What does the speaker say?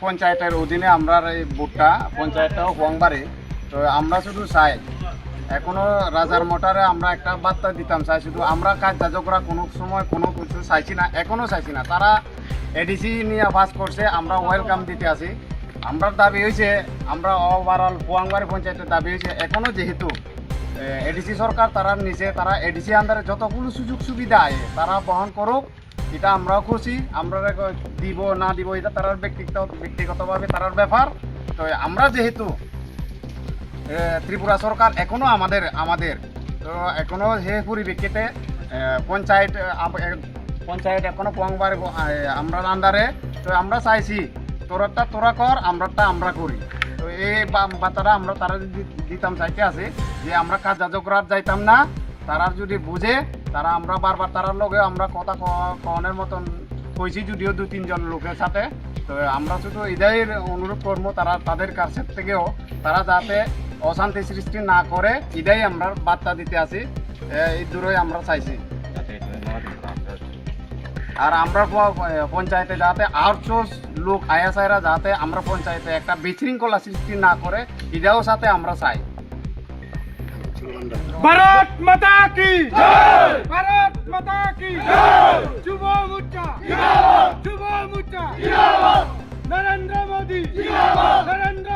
পঞ্চায়েতের অধীনে আমরা এই ভোটটা পঞ্চায়েতটাও হোয়াংবাড়ি। তো আমরা শুধু চাই এখনো রাজার মোটারে আমরা একটা বার্তা দিতাম চাই, শুধু আমরা কাজ যাজকরা কোনো সময় কোনো কিছু চাইছি না, এখনো চাইছি না। তারা এডিসি নিয়ে পাস করছে, আমরা ওয়েলকাম দিতে আসি। আমরা দাবি হয়েছে, আমরা ওভারঅল হোয়াংবাড়ি পঞ্চায়েতের দাবি হয়েছে এখনো যেহেতু এডিসি সরকার তারা নিচে, তারা এডিসি আন্ডারে যতগুলো সুযোগ সুবিধা আছে তারা বহন করুক, এটা আমরাও খুশি। আমরা দিব না দিব এটা তার ব্যক্তিগতভাবে তার ব্যাপার। তো আমরা যেহেতু ত্রিপুরা সরকার এখনো আমাদের তো এখনো সেই পরিপ্রেক্ষিতে পঞ্চায়েত এখনো হোয়াংবাড়ি আমরা আন্ডারে। তো আমরা চাইছি তোরাটা তোরা কর, আমরাটা আমরা করি। তো এই বার্তাটা আমরা তারা দিতাম চাইতে আছে যে আমরা কাজ যাজকরা যাইতাম না। তারা যদি বুঝে তারা আমরা বারবার তারার লগে আমরা কথা কনের মতন কইছি, যদিও 2-3 জন লোকের সাথে। তো আমরা শুধু এটাই অনুরোধ করবো তারা তাদের কাছের থেকেও তারা যাতে অশান্তি সৃষ্টি না করে, এটাই আমরা বার্তা দিতে আসি। এই দূরই আমরা চাইছি। আর আমরা পঞ্চায়েতে যাতে আউটসোর্স লোক আয়াসাইরা যাতে আমরা পঞ্চায়েতে একটা বিশৃঙ্খলা সৃষ্টি না করে, এটাও সাথে আমরা চাই। भारत माता की जय, भारत माता की जय, যুব মোর্চা জিন্দাবাদ, যুব মোর্চা জিন্দাবাদ, নরেন্দ্র মোদি জিন্দাবাদ, নরেন্দ্র